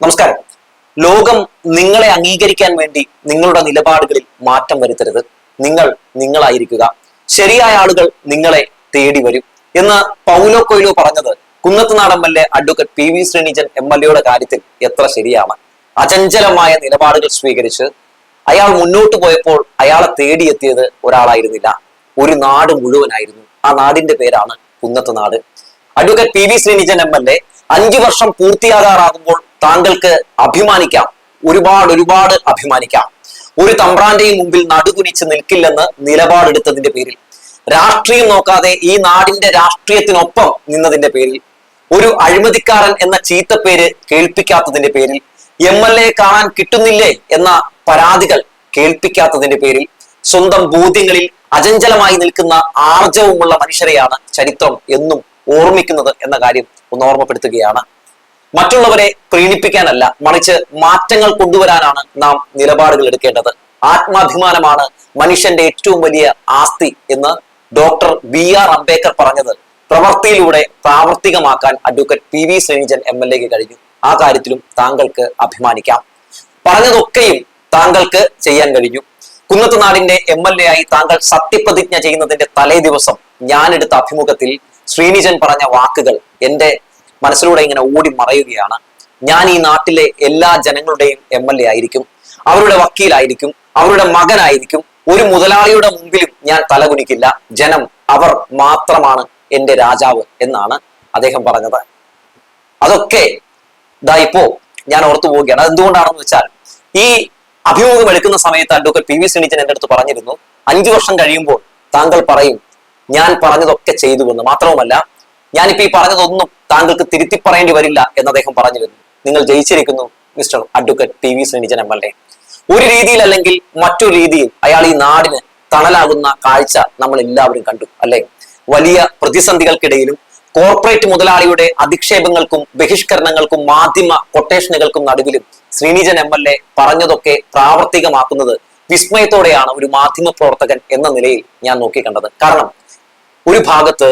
നമസ്കാരം. ലോകം നിങ്ങളെ അംഗീകരിക്കാൻ വേണ്ടി നിങ്ങളുടെ നിലപാടുകളിൽ മാറ്റം വരുത്തരുത്. നിങ്ങൾ നിങ്ങളായിരിക്കുക. ശരിയായ ആളുകൾ നിങ്ങളെ തേടി വരും എന്ന് പൗലോ കൊയ്ലോ പറഞ്ഞത് Kunnathunad MLA. Advocate P V Sreenijan എം.എൽ.എയുടെ കാര്യത്തിൽ എത്ര ശരിയാണ്. അചഞ്ചലമായ നിലപാടുകൾ സ്വീകരിച്ച് അയാൾ മുന്നോട്ട് പോയപ്പോൾ അയാളെ തേടിയെത്തിയത് ഒരാളായിരുന്നില്ല, ഒരു നാട് മുഴുവനായിരുന്നു. ആ നാടിന്റെ പേരാണ് Kunnathunad. Advocate P V Sreenijan MLA 5 വർഷം പൂർത്തിയാകാറാകുമ്പോൾ താങ്കൾക്ക് അഭിമാനിക്കാം, ഒരുപാട് അഭിമാനിക്കാം. ഒരു തമ്പ്രാന്റെയും മുമ്പിൽ നടുകുനിച്ച് നിൽക്കില്ലെന്ന് നിലപാടെടുത്തതിന്റെ പേരിൽ, രാഷ്ട്രീയം നോക്കാതെ ഈ നാടിന്റെ രാഷ്ട്രീയത്തിനൊപ്പം നിന്നതിന്റെ പേരിൽ, ഒരു അഴിമതിക്കാരൻ എന്ന ചീത്തപ്പേര് കേൾപ്പിക്കാത്തതിന്റെ പേരിൽ, എം.എൽ.എ കാണാൻ കിട്ടുന്നില്ലേ എന്ന പരാതികൾ കേൾപ്പിക്കാത്തതിന്റെ പേരിൽ, സ്വന്തം ബോധ്യങ്ങളിൽ അചഞ്ചലമായി നിൽക്കുന്ന ആർജവമുള്ള മനുഷ്യരെയാണ് ചരിത്രം എന്നും ഓർമ്മിക്കുന്നത് എന്ന കാര്യം ഒന്ന് ഓർമ്മപ്പെടുത്തുകയാണ്. മറ്റുള്ളവരെ പ്രീണിപ്പിക്കാനല്ല, മറിച്ച് മാറ്റങ്ങൾ കൊണ്ടുവരാനാണ് നാം നിലപാടുകൾ എടുക്കേണ്ടത്. ആത്മാഭിമാനമാണ് മനുഷ്യന്റെ ഏറ്റവും വലിയ ആസ്തി എന്ന് ഡോക്ടർ ബി.ആർ. അംബേദ്കർ പറഞ്ഞത് പ്രവൃത്തിയിലൂടെ പ്രാവർത്തികമാക്കാൻ അഡ്വക്കേറ്റ് പി വി ശ്രീനിജൻ എം.എൽ.എക്ക് കഴിഞ്ഞു. ആ കാര്യത്തിലും താങ്കൾക്ക് അഭിമാനിക്കാം. പറഞ്ഞതൊക്കെയും താങ്കൾക്ക് ചെയ്യാൻ കഴിഞ്ഞു. കുന്നത്തുനാടിന്റെ എം.എൽ.എ ആയി താങ്കൾ സത്യപ്രതിജ്ഞ ചെയ്യുന്നതിന്റെ തലേ ദിവസം ഞാൻ എടുത്ത അഭിമുഖത്തിൽ ശ്രീനിജൻ പറഞ്ഞ വാക്കുകൾ എന്റെ മനസ്സിലൂടെ ഇങ്ങനെ ഓടി മറയുകയാണ്. ഞാൻ ഈ നാട്ടിലെ എല്ലാ ജനങ്ങളുടെയും എം.എൽ.എ ആയിരിക്കും, അവരുടെ വക്കീലായിരിക്കും, അവരുടെ മകനായിരിക്കും. ഒരു മുതലാളിയുടെ മുമ്പിലും ഞാൻ തലകുനിക്കില്ല. ജനം, അവർ മാത്രമാണ് എന്റെ രാജാവ് എന്നാണ് അദ്ദേഹം പറഞ്ഞത്. അതൊക്കെ ഇപ്പോ ഞാൻ ഓർത്തു പോവുകയാണ്. അതെന്തുകൊണ്ടാണെന്ന് വെച്ചാൽ, ഈ അഭിമുഖം എടുക്കുന്ന സമയത്ത് അഡ്വക്കേറ്റ് പി വി ശ്രീനിജൻ എന്റെ അടുത്ത് പറഞ്ഞിരുന്നു, 5 വർഷം കഴിയുമ്പോൾ താങ്കൾ പറയും ഞാൻ പറഞ്ഞതൊക്കെ ചെയ്തുവെന്ന്. മാത്രവുമല്ല, ഞാനിപ്പോ ഈ പറഞ്ഞതൊന്നും താങ്കൾക്ക് തിരുത്തി പറയേണ്ടി വരില്ല എന്ന് അദ്ദേഹം പറഞ്ഞിരുന്നു. നിങ്ങൾ ജയിച്ചിരിക്കുന്നു mister advocate P V Sreenijan MLA. ഒരു രീതിയിൽ അല്ലെങ്കിൽ മറ്റൊരു രീതിയിൽ അയാൾ ഈ നാടിന് തണലാകുന്ന കാഴ്ച നമ്മൾ എല്ലാവരും കണ്ടു, അല്ലെ? വലിയ പ്രതിസന്ധികൾക്കിടയിലും കോർപ്പറേറ്റ് മുതലാളിയുടെ അധിക്ഷേപങ്ങൾക്കും ബഹിഷ്കരണങ്ങൾക്കും മാധ്യമ കൊട്ടേഷനുകൾക്കും നടുവിലും ശ്രീനിജൻ എം.എൽ.എ പറഞ്ഞതൊക്കെ പ്രാവർത്തികമാക്കുന്നത് വിസ്മയത്തോടെയാണ് ഒരു മാധ്യമ പ്രവർത്തകൻ എന്ന നിലയിൽ ഞാൻ നോക്കിക്കണ്ടത്. കാരണം ഒരു ഭാഗത്ത്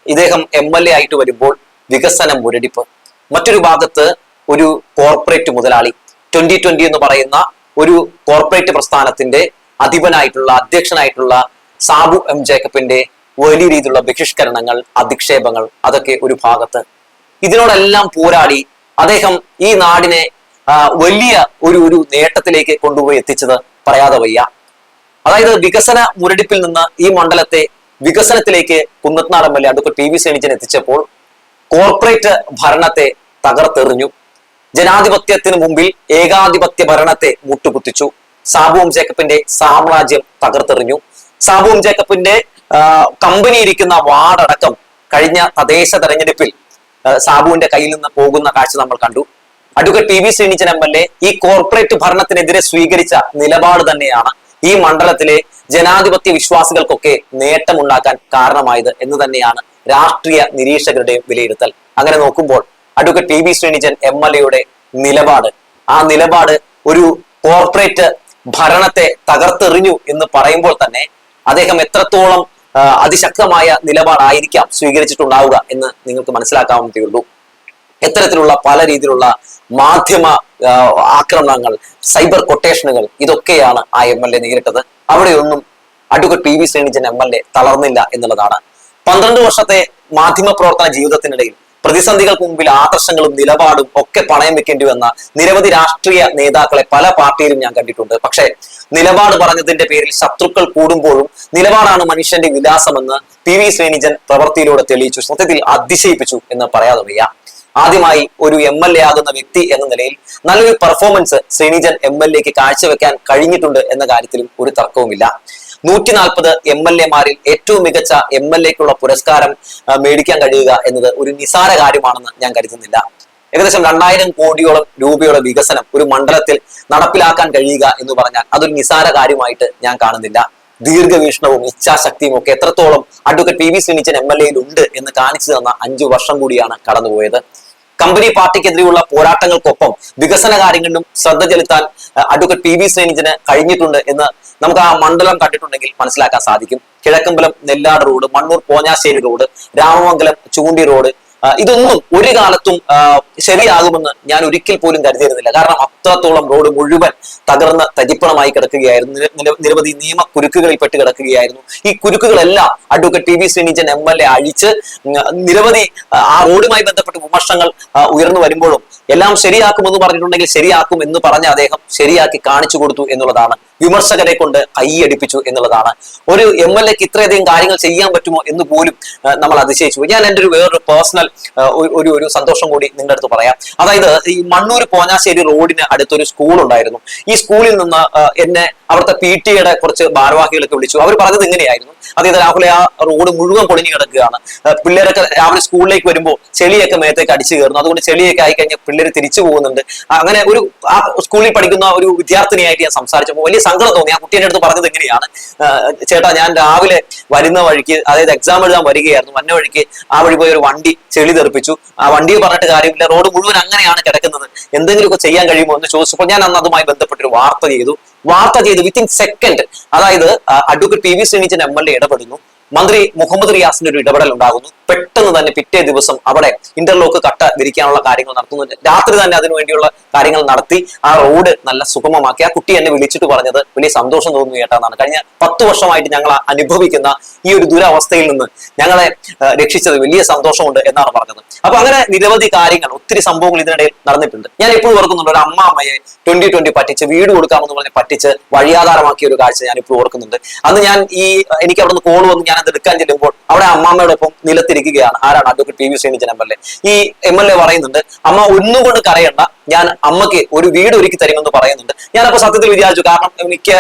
ഇദ്ദേഹം എം.എൽ.എ ആയിട്ട് വരുമ്പോൾ വികസന മുരടിപ്പ്, മറ്റൊരു ഭാഗത്ത് ഒരു കോർപ്പറേറ്റ് മുതലാളി, 2020 എന്ന് പറയുന്ന ഒരു കോർപ്പറേറ്റ് പ്രസ്ഥാനത്തിന്റെ അധ്യക്ഷനായിട്ടുള്ള സാബു എം ജേക്കബിന്റെ വലിയ രീതിയിലുള്ള ബഹിഷ്കരണങ്ങൾ, അധിക്ഷേപങ്ങൾ, അതൊക്കെ ഒരു ഭാഗത്ത്. ഇതിനോടെല്ലാം പോരാടി അദ്ദേഹം ഈ നാടിനെ വലിയ ഒരു നേട്ടത്തിലേക്ക് കൊണ്ടുപോയി എത്തിച്ചത് പറയാതെ വയ്യ. അതായത് വികസന മുരടിപ്പിൽ നിന്ന് ഈ മണ്ഡലത്തെ വികസനത്തിലേക്ക് Kunnathunad MLA advocate P V Sreenijan എത്തിച്ചപ്പോൾ കോർപ്പറേറ്റ് ഭരണത്തെ തകർത്തെറിഞ്ഞു. ജനാധിപത്യത്തിന് മുമ്പിൽ ഏകാധിപത്യ ഭരണത്തെ മുട്ടുകുത്തിച്ചു. സാബു എം ജേക്കബിന്റെ സാമ്രാജ്യം തകർത്തെറിഞ്ഞു. സാബു എം ജേക്കബിന്റെ കമ്പനി ഇരിക്കുന്ന വാർഡടക്കം കഴിഞ്ഞ തദ്ദേശ തെരഞ്ഞെടുപ്പിൽ സാബുവിന്റെ കയ്യിൽ നിന്ന് പോകുന്ന കാഴ്ച നമ്മൾ കണ്ടു. Advocate P V Sreenijan MLA ഈ കോർപ്പറേറ്റ് ഭരണത്തിനെതിരെ സ്വീകരിച്ച നിലപാട് തന്നെയാണ് ഈ മണ്ഡലത്തിലെ ജനാധിപത്യ വിശ്വാസികൾക്കൊക്കെ നേട്ടമുണ്ടാക്കാൻ കാരണമായത് എന്ന് തന്നെയാണ് രാഷ്ട്രീയ നിരീക്ഷകരുടെയും വിലയിരുത്തൽ. അങ്ങനെ നോക്കുമ്പോൾ അഡ്വക്കേറ്റ് പി വി ശ്രീനിജൻ എം.എൽ.എയുടെ നിലപാട്, ആ നിലപാട് ഒരു കോർപ്പറേറ്റ് ഭരണത്തെ തകർത്തെറിഞ്ഞു എന്ന് പറയുമ്പോൾ തന്നെ അദ്ദേഹം എത്രത്തോളം അതിശക്തമായ നിലപാടായിരിക്കാം സ്വീകരിച്ചിട്ടുണ്ടാവുക എന്ന് നിങ്ങൾക്ക് മനസ്സിലാക്കാവുന്നതേ ഉള്ളൂ. എത്തരത്തിലുള്ള പല രീതിയിലുള്ള മാധ്യമ ആക്രമണങ്ങൾ, സൈബർ കൊട്ടേഷനുകൾ, ഇതൊക്കെയാണ് ആ എം.എൽ.എ നേരിട്ടത്. അവിടെയൊന്നും advocate P V Sreenijan MLA തളർന്നില്ല എന്നുള്ളതാണ്. 12 വർഷത്തെ മാധ്യമ പ്രവർത്തന ജീവിതത്തിനിടയിൽ പ്രതിസന്ധികൾക്ക് മുമ്പിൽ ആദർശങ്ങളും നിലപാടും ഒക്കെ പണയം വെക്കേണ്ടി വന്ന നിരവധി രാഷ്ട്രീയ നേതാക്കളെ പല പാർട്ടിയിലും ഞാൻ കണ്ടിട്ടുണ്ട്. പക്ഷേ നിലപാട് പറഞ്ഞതിന്റെ പേരിൽ ശത്രുക്കൾ കൂടുമ്പോഴും നിലപാടാണ് മനുഷ്യന്റെ വിലാസമെന്ന് പി വി ശ്രീനിജൻ പ്രവൃത്തിയിലൂടെ തെളിയിച്ചു. സത്യത്തിൽ അതിശയിപ്പിച്ചു എന്ന് പറയാതെ വയ്യ. ആദ്യമായി ഒരു എം.എൽ.എ ആകുന്ന വ്യക്തി എന്ന നിലയിൽ നല്ലൊരു പെർഫോമൻസ് ശ്രീനിജൻ എം.എൽ.എക്ക് കാഴ്ചവെക്കാൻ കഴിഞ്ഞിട്ടുണ്ട് എന്ന കാര്യത്തിലും ഒരു തർക്കവുമില്ല. 140 എം.എൽ.എമാരിൽ ഏറ്റവും മികച്ച എം.എൽ.എക്കുള്ള പുരസ്കാരം മേടിക്കാൻ കഴിയുക എന്നത് ഒരു നിസാര കാര്യമാണെന്ന് ഞാൻ കരുതുന്നില്ല. ഏകദേശം 2000 കോടിയോളം രൂപയുടെ വികസനം ഒരു മണ്ഡലത്തിൽ നടപ്പിലാക്കാൻ കഴിയുക എന്ന് പറഞ്ഞാൽ അതൊരു നിസാര കാര്യമായിട്ട് ഞാൻ കാണുന്നില്ല. ദീർഘവീക്ഷണവും ഇച്ഛാശക്തിയും ഒക്കെ എത്രത്തോളം അഡ്വക്കേറ്റ് പി വി ശ്രീനിജൻ എം.എൽ.എയിൽ ഉണ്ട് എന്ന് കാണിച്ചു തന്ന 5 വർഷം കൂടിയാണ് കടന്നുപോയത്. കമ്പനി പാർട്ടിക്കെതിരെയുള്ള പോരാട്ടങ്ങൾക്കൊപ്പം വികസന കാര്യങ്ങളിലും ശ്രദ്ധ ചെലുത്താൻ അഡ്വക്കേറ്റ് പി വി ശ്രീനിജന് കഴിഞ്ഞിട്ടുണ്ട് എന്ന് നമുക്ക് ആ മണ്ഡലം കണ്ടിട്ടുണ്ടെങ്കിൽ മനസ്സിലാക്കാൻ സാധിക്കും. കിഴക്കമ്പലം നെല്ലാട് റോഡ്, മണ്ണൂർ പോഞ്ഞാശ്ശേരി റോഡ്, രാമമംഗലം ചൂണ്ടി റോഡ്, ഇതൊന്നും ഒരു കാലത്തും ശരിയാകുമെന്ന് ഞാൻ ഒരിക്കൽ പോലും കരുതിയിരുന്നില്ല. കാരണം അത്രത്തോളം റോഡ് മുഴുവൻ തകർന്ന് തരിപ്പണമായി കിടക്കുകയായിരുന്നു. നിരവധി നിയമ കുരുക്കുകളിൽ പെട്ട് കിടക്കുകയായിരുന്നു. ഈ കുരുക്കുകളെല്ലാം അഡ്വക്കേറ്റ് പി ശ്രീനിജൻ MLA അഴിച്ച് നിരവധി ആ റോഡുമായി ബന്ധപ്പെട്ട് വിമർശനങ്ങൾ ഉയർന്നു വരുമ്പോഴും എല്ലാം ശരിയാക്കുമെന്ന് പറഞ്ഞിട്ടുണ്ടെങ്കിൽ ശരിയാക്കും എന്ന് പറഞ്ഞ അദ്ദേഹം ശരിയാക്കി കാണിച്ചു കൊടുത്തു എന്നുള്ളതാണ്. വിമർശകരെ കൊണ്ട് കൈയടിപ്പിച്ചു എന്നുള്ളതാണ്. ഒരു MLAക്ക് ഇത്രയധികം കാര്യങ്ങൾ ചെയ്യാൻ പറ്റുമോ എന്ന് പോലും നമ്മൾ അതിശയിച്ചു. ഞാൻ എൻ്റെ വേറൊരു പേഴ്സണൽ ഒരു സന്തോഷം കൂടി നിങ്ങളുടെ അടുത്ത് പറയാം. അതായത് ഈ മണ്ണൂർ പോഞ്ഞാശ്ശേരി റോഡിന് അടുത്തൊരു സ്കൂൾ ഉണ്ടായിരുന്നു. ഈ സ്കൂളിൽ നിന്ന് എന്നെ അവിടുത്തെ PTA കുറച്ച് ഭാരവാഹികളൊക്കെ വിളിച്ചു. അവർ പറഞ്ഞത് ഇങ്ങനെയായിരുന്നു, അതായത് രാഹുലെ ആ റോഡ് മുഴുവൻ പൊളിഞ്ഞു കിടക്കുകയാണ്, പിള്ളേരൊക്കെ രാവിലെ സ്കൂളിലേക്ക് വരുമ്പോൾ ചെളിയൊക്കെ മേത്തേക്ക് അടിച്ചു കയറുന്നു, അതുകൊണ്ട് ചെളിയൊക്കെ ആയിക്കഴിഞ്ഞാൽ പിള്ളേർ തിരിച്ചു പോകുന്നുണ്ട്. അങ്ങനെ ആ സ്കൂളിൽ പഠിക്കുന്ന ഒരു വിദ്യാർത്ഥിനിയായിട്ട് ഞാൻ സംസാരിച്ചപ്പോൾ വലിയ സങ്കടം തോന്നി. ആ കുട്ടീൻ്റെ അടുത്ത് പറഞ്ഞത് എങ്ങനെയാണ്, ചേട്ടാ ഞാൻ രാവിലെ വരുന്ന വഴിക്ക്, അതായത് എക്സാം എഴുതാൻ വരികയായിരുന്നു, വന്ന വഴിക്ക് ആ വഴി പോയി ഒരു വണ്ടി ചെളി തെറിപ്പിച്ചു. ആ വണ്ടിയെ പറഞ്ഞിട്ട് കാര്യമില്ല, റോഡ് മുഴുവൻ അങ്ങനെയാണ് കിടക്കുന്നത്, എന്തെങ്കിലുമൊക്കെ ചെയ്യാൻ കഴിയുമോ എന്ന് ചോദിച്ചപ്പോൾ ഞാൻ അന്ന് അതുമായി ബന്ധപ്പെട്ടൊരു വാർത്ത ചെയ്തു വിത്തിൻ സെക്കൻഡ്. അതായത് അഡ്വക്കേറ്റ് പി ശ്രീനിജൻ MLA ഇടപെടുന്നു, മന്ത്രി മുഹമ്മദ് റിയാസിന്റെ ഒരു ഇടപെടൽ ഉണ്ടാകുന്നു. പെട്ടെന്ന് തന്നെ പിറ്റേ ദിവസം അവിടെ ഇന്റർലോക്ക് കട്ട വിരിക്കാനുള്ള കാര്യങ്ങൾ നടത്തുന്നുണ്ട്. രാത്രി തന്നെ അതിനുവേണ്ടിയുള്ള കാര്യങ്ങൾ നടത്തി ആ റോഡ് നല്ല സുഗമമാക്കി. ആ കുട്ടി എന്നെ വിളിച്ചിട്ട് പറഞ്ഞത് വലിയ സന്തോഷം തോന്നുന്നു ചേട്ടാന്നാണ്. കഴിഞ്ഞ 10 വർഷമായിട്ട് ഞങ്ങൾ അനുഭവിക്കുന്ന ഈ ഒരു ദുരവസ്ഥയിൽ നിന്ന് ഞങ്ങളെ രക്ഷിച്ചത് വലിയ സന്തോഷമുണ്ട് എന്നാണ് പറഞ്ഞത്. അപ്പൊ അങ്ങനെ നിരവധി കാര്യങ്ങൾ, ഒത്തിരി സംഭവങ്ങൾ ഇതിനിടയിൽ നടന്നിട്ടുണ്ട്. ഞാൻ എപ്പോഴും ഓർക്കുന്നുണ്ട്, ഒരു അമ്മയെ 2020 പറ്റിച്ച് വീട് കൊടുക്കാമെന്ന് പറഞ്ഞ് പറ്റിച്ച് വഴിയാധാരമാക്കിയ ഒരു കാഴ്ച ഞാൻ ഇപ്പോൾ ഓർക്കുന്നുണ്ട്. അന്ന് എനിക്ക് അവിടെ നിന്ന് കോൾ വന്ന് ഞാൻ അത് എടുക്കാൻ ചെല്ലുമ്പോൾ അവിടെ അമ്മാമ്മയോടൊപ്പം നിലത്തിരിക്കുകയാണ് ആരാണ്, അഡ്വക്കേറ്റ് പി ശ്രീനിജൻ MLA. ഈ MLA പറയുന്നുണ്ട്, അമ്മ ഒന്നുകൊണ്ട് കരയണ്ട, ഞാൻ അമ്മയ്ക്ക് ഒരു വീട് ഒരുക്കി തരുമെന്ന് പറയുന്നുണ്ട്. ഞാനപ്പോ സത്യത്തിൽ വിചാരിച്ചു, കാരണം മിക്ക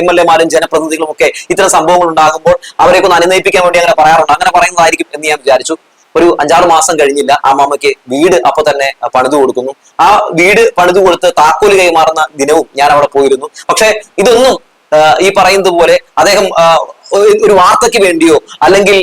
MLA മാരും ജനപ്രതിനിധികളും ഒക്കെ ഇത്തരം സംഭവങ്ങൾ ഉണ്ടാകുമ്പോൾ അവരെയൊക്കെ ഒന്ന് അനുനയിപ്പിക്കാൻ വേണ്ടി അങ്ങനെ പറയാറുണ്ട്, അങ്ങനെ പറയുന്നതായിരിക്കും എന്ന് ഞാൻ വിചാരിച്ചു. ഒരു 5-6 മാസം കഴിഞ്ഞില്ല, ആ അമ്മയ്ക്ക് വീട് അപ്പൊ തന്നെ പണിതു കൊടുക്കുന്നു. ആ വീട് പണിതു കൊടുത്ത് താക്കോല് കൈമാറുന്ന ദിനവും ഞാൻ അവിടെ പോയിരുന്നു. പക്ഷെ ഇതൊന്നും ഈ പറയുന്നത് പോലെ അദ്ദേഹം ഒരു വാർത്തയ്ക്ക് വേണ്ടിയോ അല്ലെങ്കിൽ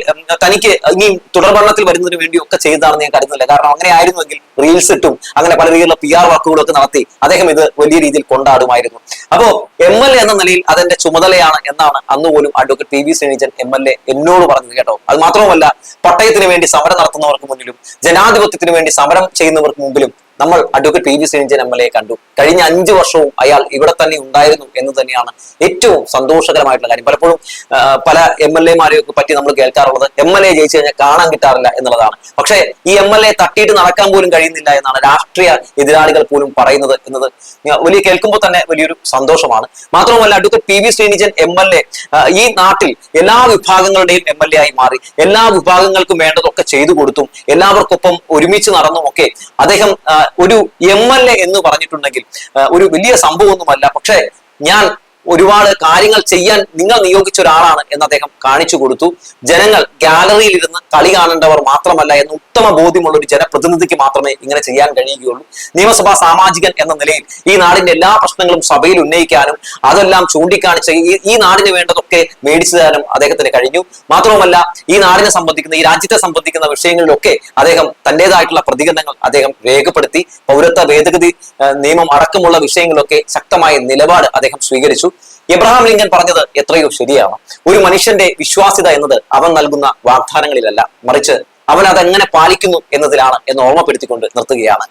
തനിക്ക് ഇനി തുടർഭരണത്തിൽ വരുന്നതിന് വേണ്ടിയോ ഒക്കെ ചെയ്തതാണെന്ന് ഞാൻ കരുതുന്നില്ല. കാരണം അങ്ങനെ ആയിരുന്നുവെങ്കിൽ റീൽസ് ഇട്ടും അങ്ങനെ പല രീതിയിലുള്ള PR വർക്കുകളും ഒക്കെ നടത്തി അദ്ദേഹം ഇത് വലിയ രീതിയിൽ കൊണ്ടാടുമായിരുന്നു. അപ്പോ MLA എന്ന നിലയിൽ അതെന്റെ ചുമതലയാണ് എന്നാണ് അന്ന് പോലും അഡ്വക്കേറ്റ് പി ശ്രീനിജൻ MLA എന്നോട് പറഞ്ഞത് കേട്ടോ. അത് മാത്രവുമല്ല, പട്ടയത്തിന് വേണ്ടി സമരം നടത്തുന്നവർക്ക് മുന്നിലും ജനാധിപത്യത്തിന് വേണ്ടി സമരം ചെയ്യുന്നവർക്ക് മുമ്പിലും നമ്മൾ അഡ്വക്കേറ്റ് പി ശ്രീനിജൻ MLA കണ്ടു. കഴിഞ്ഞ 5 വർഷവും അയാൾ ഇവിടെ തന്നെ ഉണ്ടായിരുന്നു എന്ന് തന്നെയാണ് ഏറ്റവും സന്തോഷകരമായിട്ടുള്ള കാര്യം. പലപ്പോഴും പല MLA-മാരെയൊക്കെ പറ്റി നമ്മൾ കേൾക്കാറുള്ളത് MLA ജയിച്ചു കഴിഞ്ഞാൽ കാണാൻ കിട്ടാറില്ല എന്നുള്ളതാണ്. പക്ഷേ ഈ MLA തട്ടിയിട്ട് നടക്കാൻ പോലും കഴിയുന്നില്ല എന്നാണ് രാഷ്ട്രീയ എതിരാളികൾ പോലും പറയുന്നത് എന്നത് വലിയ കേൾക്കുമ്പോൾ തന്നെ വലിയൊരു സന്തോഷമാണ്. മാത്രവുമല്ല, അഡ്വക്കേറ്റ് പി ശ്രീനിജൻ MLA ഈ നാട്ടിൽ എല്ലാ വിഭാഗങ്ങളുടെയും MLA ആയി മാറി. എല്ലാ വിഭാഗങ്ങൾക്കും വേണ്ടതൊക്കെ ചെയ്തു കൊടുത്തും എല്ലാവർക്കൊപ്പം ഒരുമിച്ച് നടന്നുമൊക്കെ അദ്ദേഹം ഒരു MLA എന്ന് പറഞ്ഞിട്ടുണ്ടെങ്കിൽ ഒരു വലിയ സംഭവമൊന്നുമല്ല. പക്ഷെ ഞാൻ ഒരുപാട് കാര്യങ്ങൾ ചെയ്യാൻ നിങ്ങൾ നിയോഗിച്ച ഒരാളാണ് എന്ന് അദ്ദേഹം കാണിച്ചു കൊടുത്തു. ജനങ്ങൾ ഗാലറിയിൽ ഇരുന്ന് കളി കാണേണ്ടവർ മാത്രമല്ല എന്ന് ഉത്തമ ബോധ്യമുള്ള ഒരു ജനപ്രതിനിധിക്ക് മാത്രമേ ഇങ്ങനെ ചെയ്യാൻ കഴിയുകയുള്ളൂ. നിയമസഭാ സാമാജികൻ എന്ന നിലയിൽ ഈ നാടിന്റെ എല്ലാ പ്രശ്നങ്ങളും സഭയിൽ ഉന്നയിക്കാനും അതെല്ലാം ചൂണ്ടിക്കാണിച്ച് ഈ നാടിന് വേണ്ടതൊക്കെ മേടിച്ചു തരാനും അദ്ദേഹത്തിന് കഴിഞ്ഞു. മാത്രവുമല്ല, ഈ നാടിനെ സംബന്ധിക്കുന്ന, ഈ രാജ്യത്തെ സംബന്ധിക്കുന്ന വിഷയങ്ങളിലൊക്കെ അദ്ദേഹം തന്റേതായിട്ടുള്ള പ്രതികരണങ്ങൾ അദ്ദേഹം രേഖപ്പെടുത്തി. പൗരത്വ ഭേദഗതി നിയമം അടക്കമുള്ള വിഷയങ്ങളിലൊക്കെ ശക്തമായ നിലപാട് അദ്ദേഹം സ്വീകരിച്ചു. എബ്രഹാം ലിങ്കൻ പറഞ്ഞത് എത്രയോ ശരിയാണ്. ഒരു മനുഷ്യന്റെ വിശ്വാസ്യത എന്നത് അവൻ നൽകുന്ന വാഗ്ദാനങ്ങളിലല്ല, മറിച്ച് അവൻ അതെങ്ങനെ പാലിക്കുന്നു എന്നതിലാണ് എന്ന് ഓർമ്മപ്പെടുത്തിക്കൊണ്ട് നിർത്തുകയാണ്.